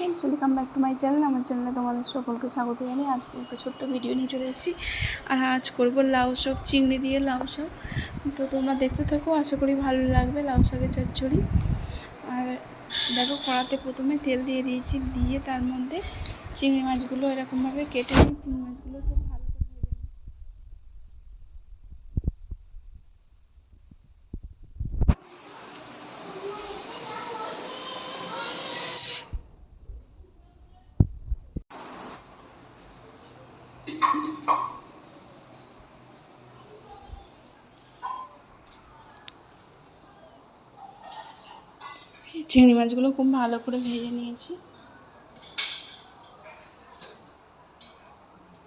Friends, welcome back to my channel. আমার চ্যানেলে তোমাদের সকলকে স্বাগত জানিয়ে আজকে একটা ছোট্ট ভিডিও নিয়ে চলে এসেছি। আর আজ করবো লাউ শাক, চিংড়ি দিয়ে লাউ শাক। তো তোমরা দেখতে থাকো, আশা করি ভালো লাগবে লাউ শাকের চচ্চড়ি। আর দেখো, কড়াতে প্রথমে তেল দিয়ে দিয়েছি, দিয়ে তার মধ্যে চিংড়ি মাছগুলো এরকমভাবে কেটে নিই। চিংড়ি মাছগুলো খুব ভালো করে ভেজে নিই। চিংড়ি মাছগুলো খুব ভালো করে ভেজে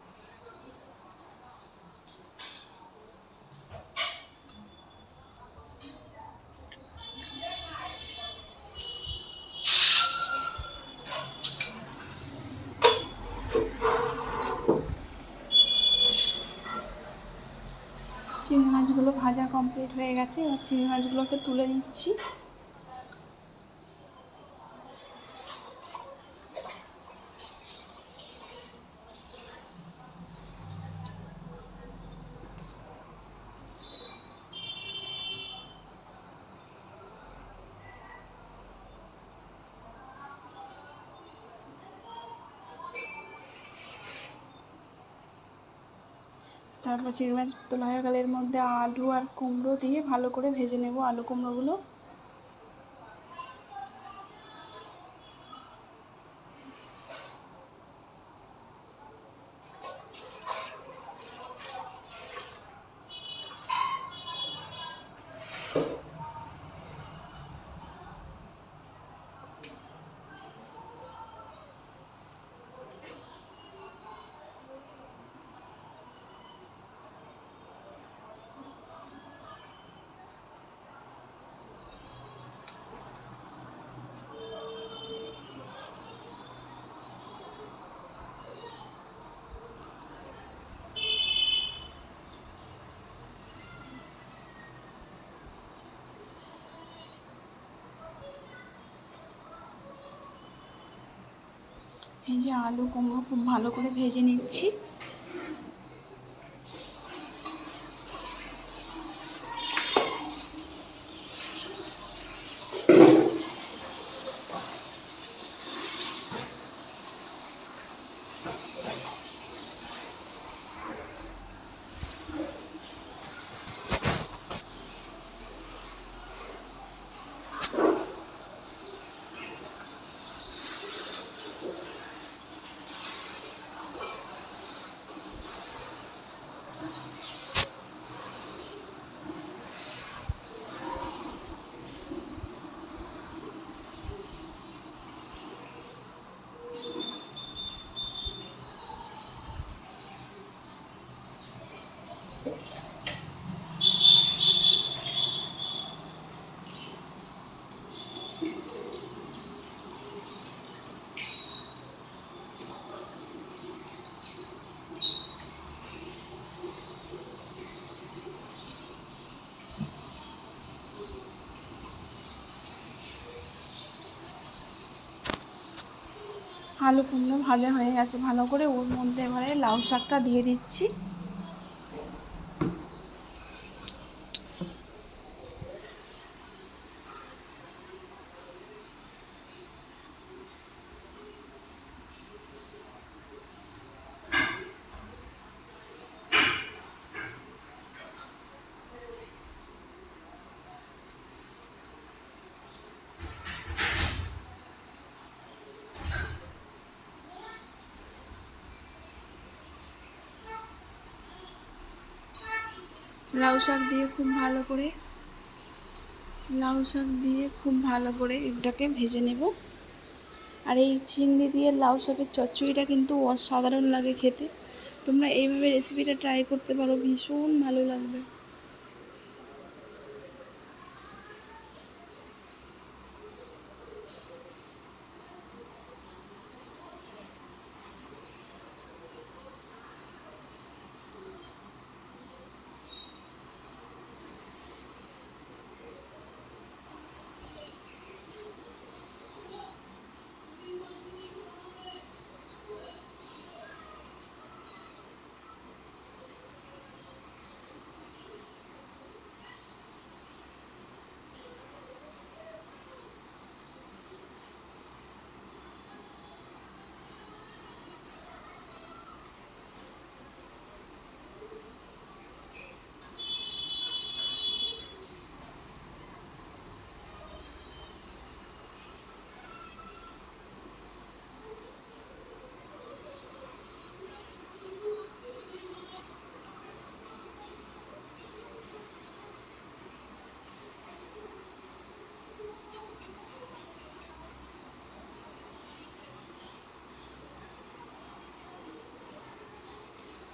নিয়েছি। চিংড়ি মাছগুলো ভাজা কমপ্লিট হয়ে গেছে, এবার চিংড়ি মাছগুলোকে তুলে নিচ্ছি। তারপর চিংড়ি মাছ তোলা হয়ে গেলে এর মধ্যে আলু আর কুমড়ো দিয়ে ভালো করে ভেজে নেব আলু কুমড়োগুলো। এই যে আলু কুমড়ো খুব ভালো করে ভেজে নিচ্ছি। আলু কুমড়ো ভাজা হয়ে গেছে ভালো করে, ওর মধ্যে এবারে লাউ শাকটা দিয়ে দিচ্ছি। লাউ শাক দিয়ে খুব ভালো করে এটাকে ভেজে নেব। আর এই চিংড়ি দিয়ে লাউ শাকের চচ্চড়িটা কিন্তু অসাধারণ লাগে খেতে। তোমরা এইভাবে রেসিপিটা ট্রাই করতে পারো, ভীষণ ভালো লাগবে।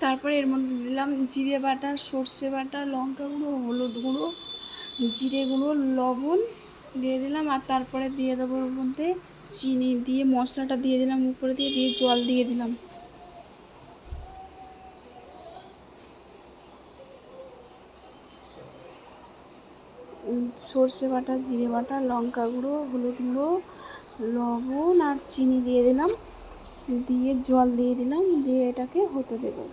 তারপরে এর মধ্যে দিলাম জিরে বাটা, সর্ষে বাটা, লঙ্কা গুঁড়ো, হলুদ গুঁড়ো, জিরে গুঁড়ো, লবণ দিয়ে দিলাম। আর তারপরে দিয়ে দেবো ওর মধ্যে চিনি, দিয়ে মশলাটা দিয়ে দিলাম উপরে দিয়ে জল দিয়ে দিলাম। সর্ষে বাটা, জিরে বাটা, লঙ্কা গুঁড়ো, হলুদ গুঁড়ো, লবণ আর চিনি দিয়ে দিলাম, দিয়ে জল দিয়ে দিলাম, দিয়ে এটাকে হতে দেবো।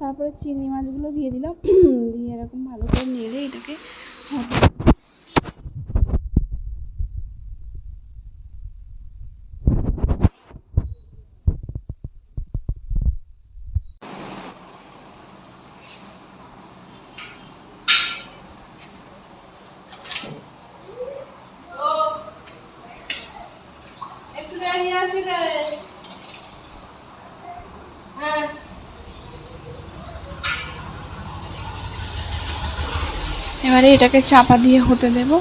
তারপরে চিংড়ি মাছগুলো দিয়ে দিলাম, দিয়ে এরকম ভালো করে নেড়ে এটাকে এবারে এটাকে চাপা দিয়ে হতে দেব।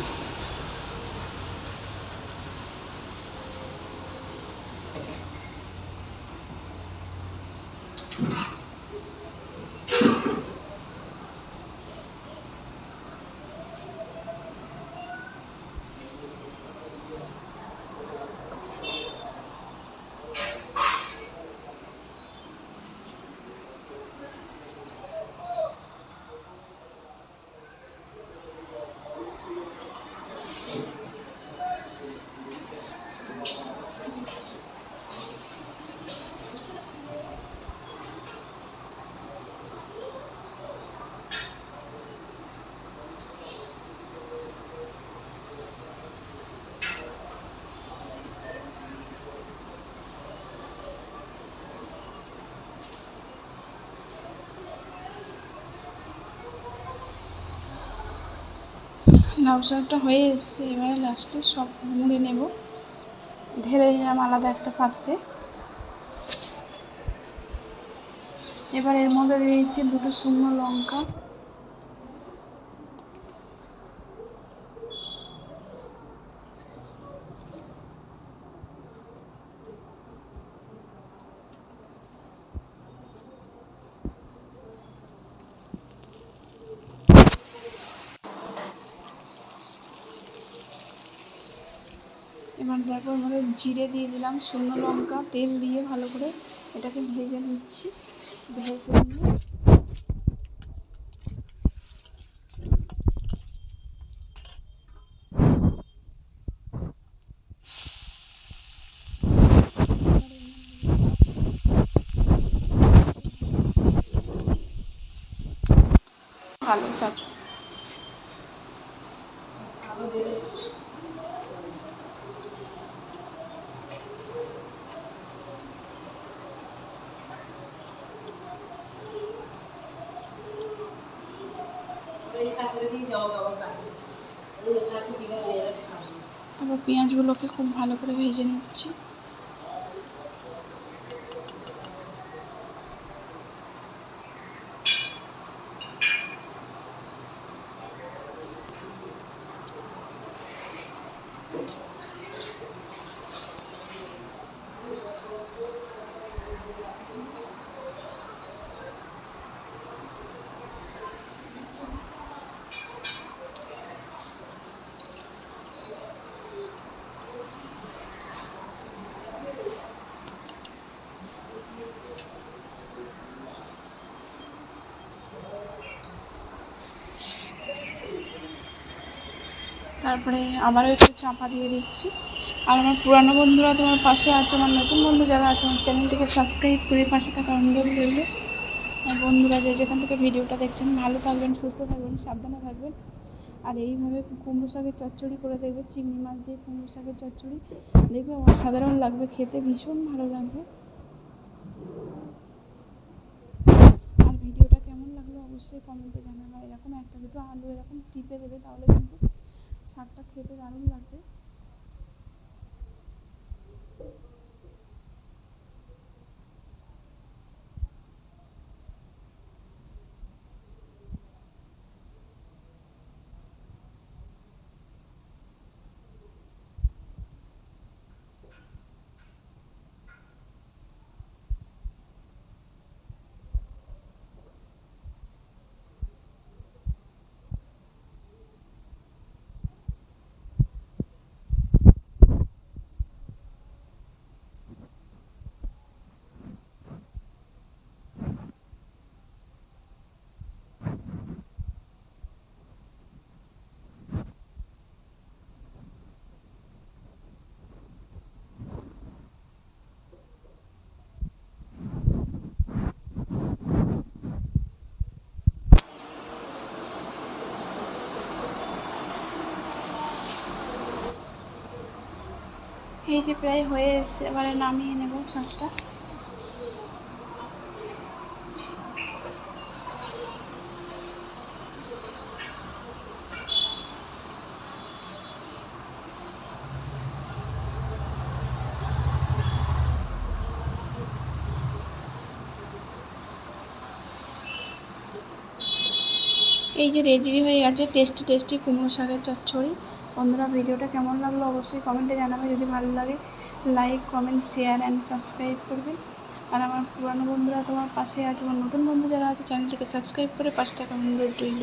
লাউ শাকটা হয়ে এসছে, এবারে লাস্টে সব মুড়ে নেব, ঢেলে নিলাম আলাদা একটা পাত্রে। এবার এর মধ্যে দিয়ে দিচ্ছি 2টো শুকনো লঙ্কা, এবার দেখো এর মধ্যে জিরে দিয়ে দিলাম, শুকনো লঙ্কা, তেল দিয়ে ভালো করে এটাকে ভেজে নিচ্ছি। ভেজে নিয়ে ভালো শাক তারপর পেঁয়াজগুলোকে খুব ভালো করে ভেজে নিচ্ছি। তারপরে আবারও একটু চাপা দিয়ে দিচ্ছি। আর আমার পুরানো বন্ধুরা তোমার পাশে আছো, আমার নতুন বন্ধু যারা আছে আমার চ্যানেলটিকে সাবস্ক্রাইব করে পাশে থাকা অনুরোধ রইল। আর বন্ধুরা যে যেখান থেকে ভিডিওটা দেখছেন ভালো থাকবেন, সুস্থ থাকবেন, সাবধানে থাকবেন। আর এইভাবে কুমড়ো শাকের চচ্চড়ি করে দেখবে, চিংড়ি মাছ দিয়ে কুমড়ো শাকের চচ্চড়ি দেখবে অসাধারণ লাগবে খেতে, ভীষণ ভালো লাগবে। অবশ্যই কমেন্টে জানাবে। এরকম একটা দুটো আলু এরকম টিপে দেবে, তাহলে কিন্তু শাকটা খেতে দারুণ লাগবে। এই যে প্রায় হয়ে এসছে, এবারে নামিয়ে নেব শাকটা। এই যে রেডি হয়ে গেছে টেস্টি টেস্টি কুমড়ো শাকের চচ্চড়ি। বন্ধুরা, ভিডিওটা কেমন লাগলো অবশ্যই কমেন্টে জানাবে। যদি ভালো লাগে like, comment, share and subscribe করবে। আর আমার পুরানো বন্ধুরা তোমার পাশে আছে, আমার নতুন বন্ধু যারা আছে চ্যানেলটিকে সাবস্ক্রাইব করে পাশে থাকা অনুরোধ রইল।